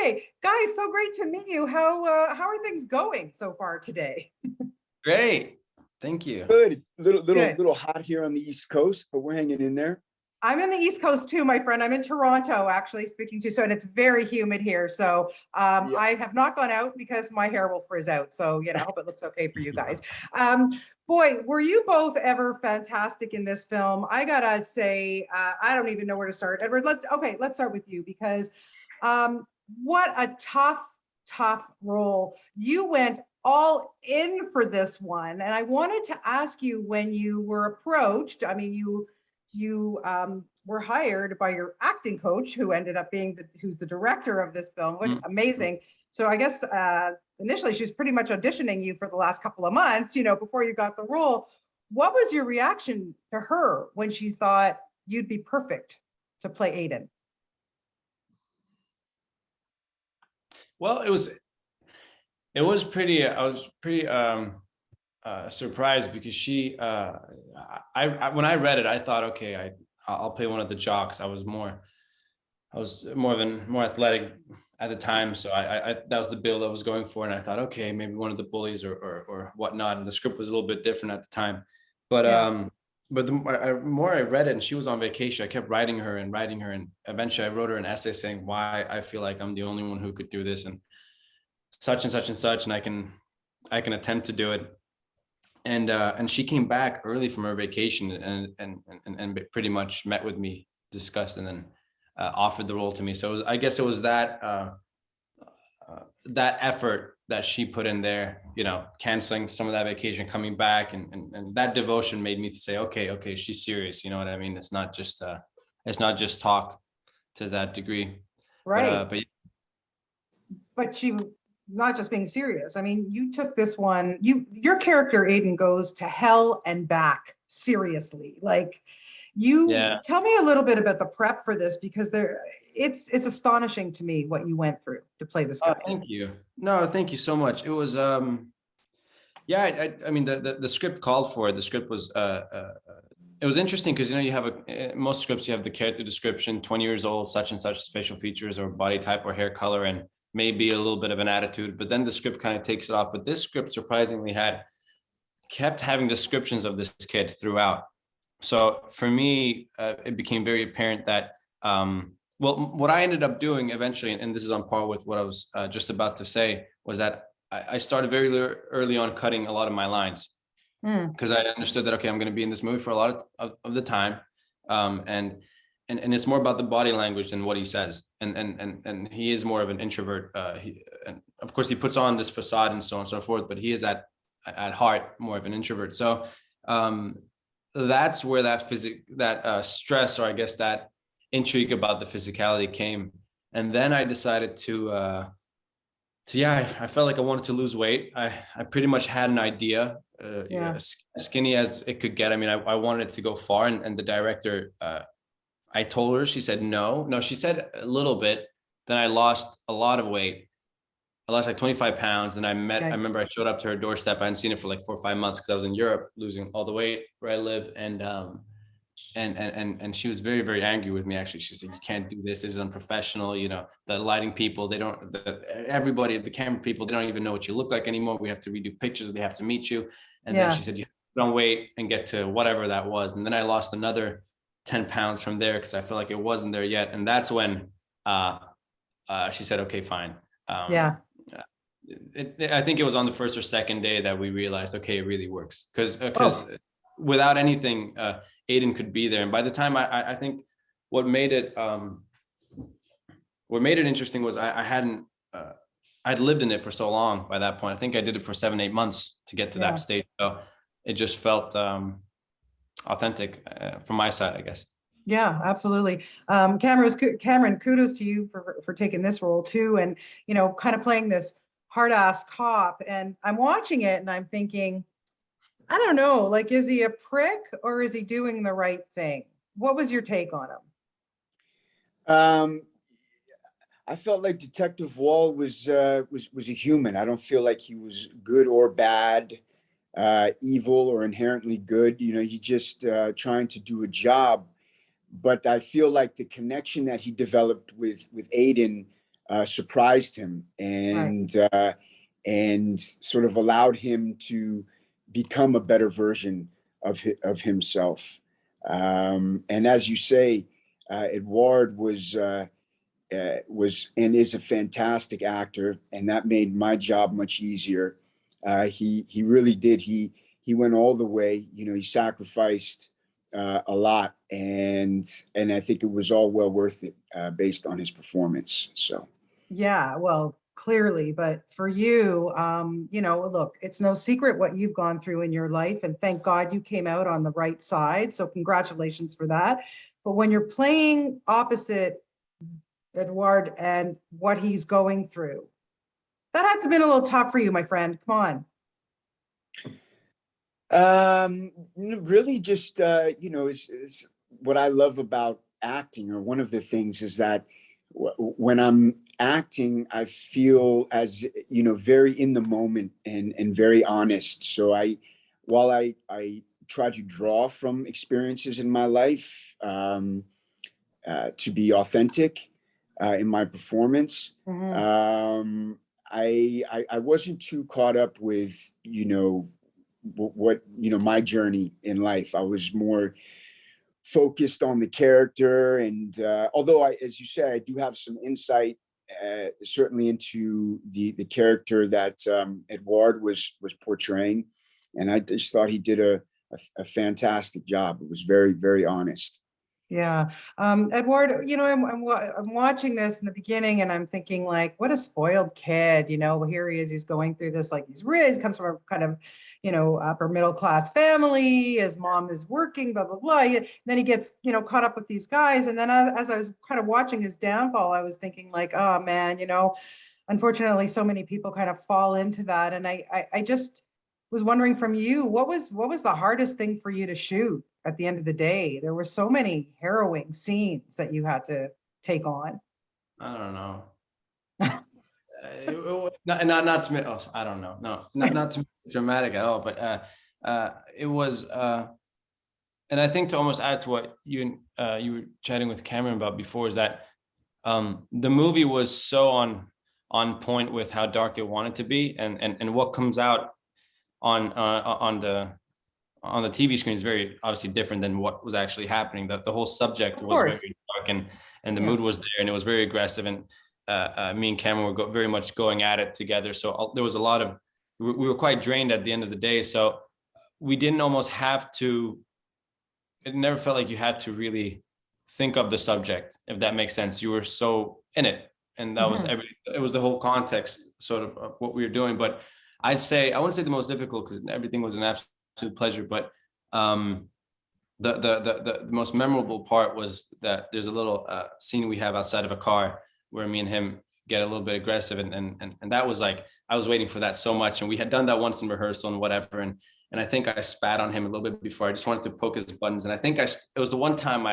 Okay, guys, so great to meet you. How are things going so far today? Great. Thank you. Good. Good. Little hot here on the East Coast, but we're hanging in there. I'm in the East Coast too, my friend. I'm in Toronto, actually, speaking to you. So, and it's very humid here. So Yeah. I have not gone out because my hair will frizz out. So, you know, but it looks okay for you guys. Boy, were you both ever fantastic in this film? I gotta say, I don't even know where to start. Edward, let's start with you because what a tough role. You went all in for this one. And I wanted to ask you, when you were approached, I mean, you were hired by your acting coach, who ended up being who's the director of this film. What amazing. So I guess initially she was pretty much auditioning you for the last couple of months, you know, before you got the role. What was your reaction to her when she thought you'd be perfect to play Aiden? Well, it was pretty, I was pretty surprised because she, when I read it, I thought, okay, I'll play one of the jocks. I was more athletic at the time. So that was the bill I was going for. And I thought, okay, maybe one of the bullies or whatnot. And the script was a little bit different at the time, but, yeah. But the more I read it, and she was on vacation, I kept writing her. And eventually I wrote her an essay saying why I feel like I'm the only one who could do this, and such and such and such, and I can attempt to do it. And she came back early from her vacation and pretty much met with me, discussed, and then offered the role to me. So I guess it was that that effort that she put in there, you know, canceling some of that vacation, coming back, and that devotion made me say, okay, she's serious. You know what I mean? It's not just talk to that degree, right? But she, not just being serious. I mean, you took this one, your character Aiden goes to hell and back seriously. Like, tell me a little bit about the prep for this, because it's astonishing to me what you went through to play this guy. Thank you. No, thank you so much. It was I mean, the script called for it. The script was it was interesting because, you know, you have most scripts, you have the character description, 20 years old, such and such facial features or body type or hair color, and maybe a little bit of an attitude, but then the script kind of takes it off. But this script surprisingly kept having descriptions of this kid throughout. So for me, it became very apparent that, well, what I ended up doing eventually, and this is on par with what I was just about to say, was that I started very early on cutting a lot of my lines, because I understood that, okay, I'm going to be in this movie for a lot of the time. And it's more about the body language than what he says. And he is more of an introvert. And of course he puts on this facade and so on and so forth, but he is at heart more of an introvert. So that's where that stress, or I guess that intrigue about the physicality came. And then I decided I felt like I wanted to lose weight. I pretty much had an idea, as skinny as it could get. I mean, I wanted it to go far, and the director, I told her, she said, no, she said a little bit. Then I lost a lot of weight. I lost like 25 pounds. Then I remember I showed up to her doorstep. I hadn't seen her for like 4 or 5 months because I was in Europe losing all the weight where I live. And she was very, very angry with me. Actually, she said, you can't do this. This is unprofessional. You know, the lighting people, everybody, the camera people, they don't even know what you look like anymore. We have to redo pictures. They have to meet you. And then she said, you don't wait and get to whatever that was. And then I lost another 10 pounds from there because I felt like it wasn't there yet. And that's when she said, okay, fine. I think it was on the first or second day that we realized, okay, it really works. Because without anything, Aiden could be there. And by the time I think what made it interesting was I'd lived in it for so long by that point. I think I did it for 7-8 months to get to that stage. So it just felt authentic from my side, I guess. Yeah, absolutely. Cameron, kudos to you for taking this role too, and, you know, kind of playing this hard ass cop. And I'm watching it and I'm thinking, I don't know, like, is he a prick or is he doing the right thing? What was your take on him? I felt like Detective Wall was a human. I don't feel like he was good or bad, evil or inherently good. You know, he just trying to do a job. But I feel like the connection that he developed with Aiden surprised him and sort of allowed him to become a better version of himself. And as you say, Edouard was and is a fantastic actor, and that made my job much easier. He really did. He went all the way. You know, he sacrificed a lot, and I think it was all well worth it based on his performance. So Yeah, well, clearly, but for you, you know, look, it's no secret what you've gone through in your life, and thank God you came out on the right side. So congratulations for that. But when you're playing opposite Edouard and what he's going through, that had to have been a little tough for you, my friend. Come on. really just, you know, it's what I love about acting, or one of the things is that when I'm acting, I feel, as you know, very in the moment and very honest. So while I try to draw from experiences in my life to be authentic in my performance, I wasn't too caught up with, you know, what, you know, my journey in life. I was more focused on the character, and although as you said, I do have some insight certainly into the character that Edouard was portraying, and I just thought he did a fantastic job. It was very, very honest. Yeah. Edward, you know, I'm watching this in the beginning and I'm thinking like, what a spoiled kid, you know, here he is, he's going through this, like he's rich, comes from a kind of, you know, upper middle class family, his mom is working, blah, blah, blah. Then he gets, you know, caught up with these guys. And then as I was kind of watching his downfall, I was thinking like, oh man, you know, unfortunately, so many people kind of fall into that. And I just was wondering from you, what was the hardest thing for you to shoot? At the end of the day, there were so many harrowing scenes that you had to take on. I don't know. Not to me. Oh, I don't know. No, not to be dramatic at all. But it was, and I think to almost add to what you were chatting with Cameron about before, is that the movie was so on point with how dark it wanted to be, and what comes out on the TV screen is very obviously different than what was actually happening. The whole subject was very dark, and the mood was there, and it was very aggressive. And me and Cameron were very much going at it together. So there was a lot of, we were quite drained at the end of the day. So we didn't almost have to, it never felt like you had to really think of the subject, if that makes sense. You were so in it. And that was it was the whole context sort of what we were doing. But I wouldn't say the most difficult, because everything was an absolute pleasure, but the most memorable part was that there's a little scene we have outside of a car where me and him get a little bit aggressive, and that was like, I was waiting for that so much, and we had done that once in rehearsal and whatever, and I think I spat on him a little bit before. I just wanted to poke his buttons, and I think it was the one time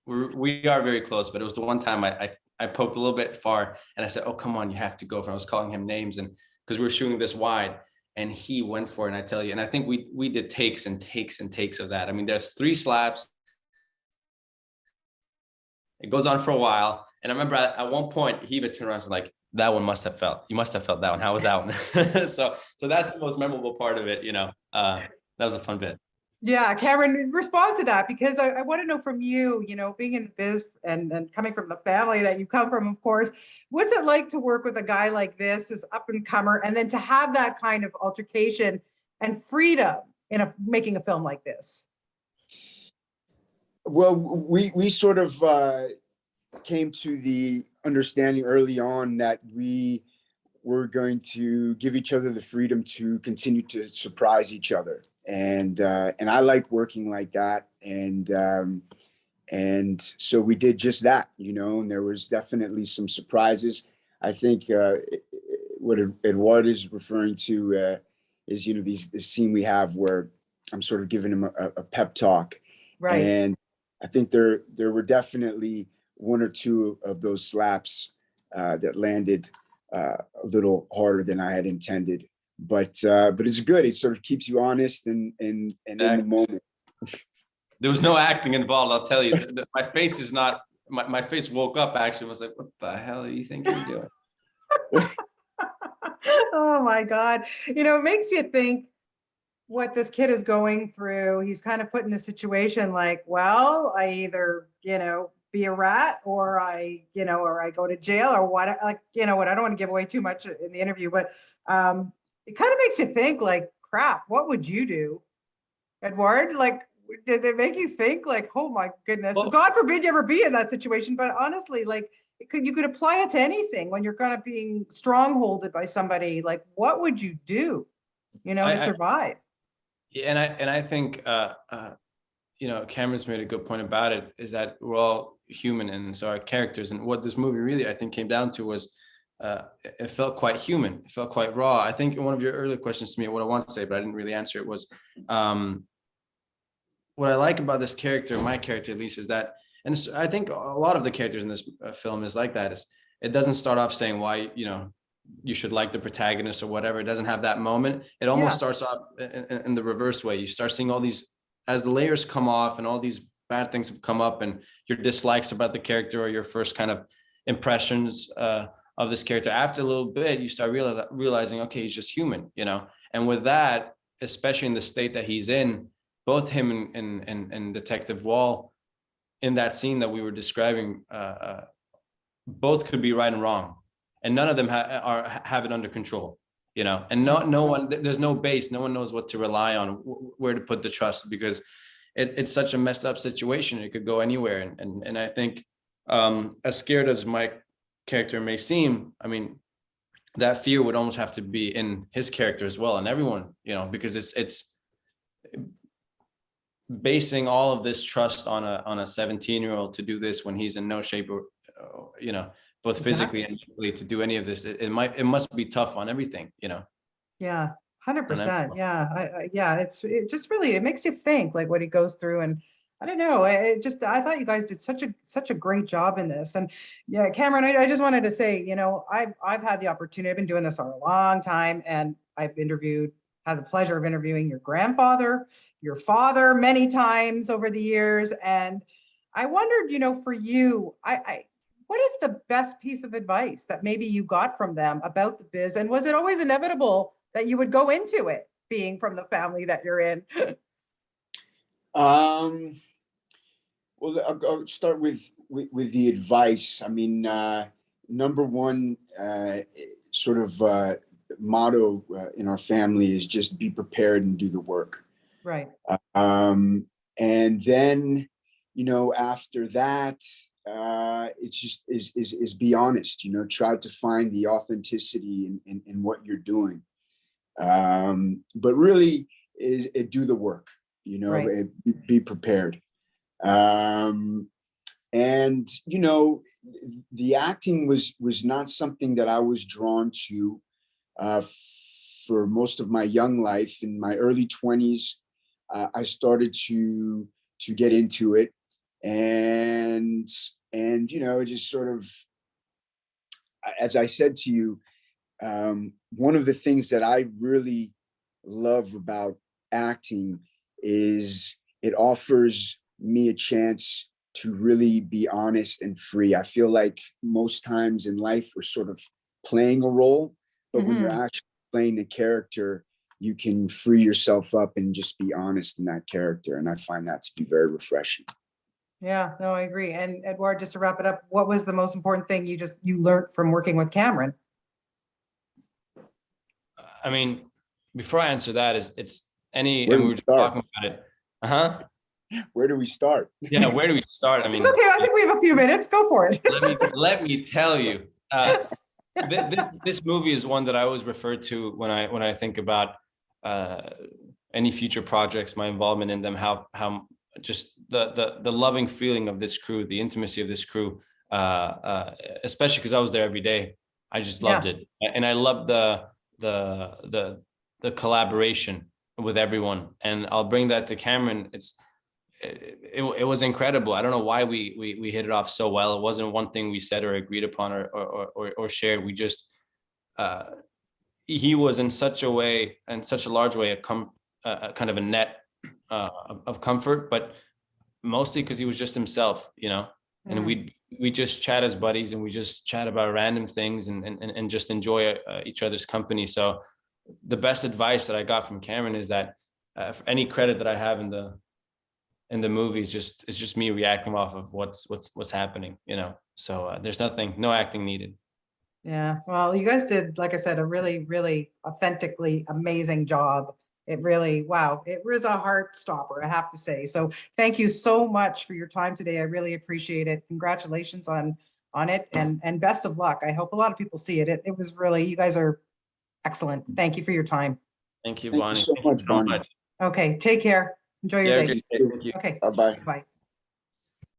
we are very close, but it was the one time I poked a little bit far, and I said, "Oh, come on, you have to go for it." I was calling him names, and because we were shooting this wide, and he went for it. And I tell you, and I think we did takes and takes and takes of that. I mean, there's 3 slaps. It goes on for a while. And I remember at one point, he even turned around and was like, "That one must have felt, you must have felt that one. How was that one?" So that's the most memorable part of it, you know. That was a fun bit. Yeah, Cameron, respond to that, because I want to know from you, you know, being in the biz and coming from the family that you come from, of course, what's it like to work with a guy like this, as up and comer, and then to have that kind of altercation and freedom in making a film like this? Well, we sort of came to the understanding early on that we were going to give each other the freedom to continue to surprise each other. And I like working like that. And so we did just that, you know, and there was definitely some surprises. I think what Edouard is referring to is, you know, this scene we have where I'm sort of giving him a pep talk. Right. And I think there were definitely 1 or 2 of those slaps that landed a little harder than I had intended. But it's good. It sort of keeps you honest and in the moment. There was no acting involved, I'll tell you. My face is not my face woke up actually, was like, what the hell do you think you're doing? Oh my God. You know, it makes you think what this kid is going through. He's kind of put in a situation like, well, I either, be a rat or or I go to jail or what, like, what, I don't want to give away too much in the interview, but it kind of makes you think like, crap, what would you do, Edouard? Like, did it make you think like, oh my goodness, Well, God forbid you ever be in that situation, but honestly, like, you could apply it to anything when you're kind of being strongholded by somebody. Like, what would you do, to survive? and I think Cameron's made a good point about it, is that we're all human, and so our characters, and what this movie really, I think, came down to was it felt quite human. It felt quite raw. I think one of your earlier questions to me, what I want to say, but I didn't really answer it, was what I like about this character, my character at least, is that, and I think a lot of the characters in this film is like that, is it doesn't start off saying why, you should like the protagonist or whatever. It doesn't have that moment. It almost starts off in the reverse way. You start seeing all these, as the layers come off and all these bad things have come up, and your dislikes about the character or your first kind of impressions of this character, after a little bit, you start realizing, okay, he's just human, and with that, especially in the state that he's in, both him and Detective Wall, in that scene that we were describing, both could be right and wrong, and none of them have it under control, and no one, there's no base, no one knows what to rely on, where to put the trust, because it's such a messed up situation. It could go anywhere, and I think as scared as my character may seem, I mean, that fear would almost have to be in his character as well, and everyone, because it's basing all of this trust on a 17-year-old to do this when he's in no shape, or both physically and mentally, to do any of this. It must be tough on everything, Yeah, 100%. Yeah, it just really, it makes you think like what he goes through, and I don't know. I thought you guys did such a great job in this. And yeah, Cameron, I just wanted to say, I've had the opportunity. I've been doing this for a long time, and I've had the pleasure of interviewing your grandfather, your father, many times over the years. And I wondered, for you, what is the best piece of advice that maybe you got from them about the biz? And was it always inevitable that you would go into it, being from the family that you're in? Well, I'll start with the advice. I mean, number one sort of motto in our family is just be prepared and do the work. Right. And then, after that, it's just is be honest. Try to find the authenticity in what you're doing. But really, is do the work. Right. Be prepared. And the acting was not something that I was drawn to for most of my young life. In my early 20s, I started to get into it, and just sort of, as I said to you, one of the things that I really love about acting is it offers me a chance to really be honest and free. I feel like most times in life we're sort of playing a role, but when you're actually playing a character, you can free yourself up and just be honest in that character. And I find that to be very refreshing. Yeah, no, I agree. And Edouard, just to wrap it up, what was the most important thing you learned from working with Cameron? I mean, before I answer that, and we were just talking about it. Where do we start? Yeah, where do we start? I mean, it's okay. I think we have a few minutes. Go for it. let me tell you, this movie is one that I always refer to when I think about any future projects, my involvement in them, how just the loving feeling of this crew, the intimacy of this crew, especially because I was there every day. I just loved it, and I loved the collaboration with everyone. And I'll bring that to Cameron. It was incredible. I don't know why we hit it off so well. It wasn't one thing we said or agreed upon or shared. We just he was in such a way, in such a large way, a kind of a net of comfort, but mostly because he was just himself, and we we just chat as buddies, and we just chat about random things, and just enjoy each other's company. So the best advice that I got from Cameron is that for any credit that I have in the movie is just me reacting off of what's happening, you know. So there's no acting needed. Yeah, well, you guys did, like I said, a really, really authentically amazing job. It really, wow, it was a heart stopper, I have to say. So thank you so much for your time today. I really appreciate it. Congratulations on it, and best of luck. I hope a lot of people see it. It was really, you guys are excellent. Thank you for your time. Thank you, Thank you Bonnie. so much, Bonnie. Okay, take care. Enjoy your Yeah, day. good day. Thank you. Okay, Bye-bye. bye.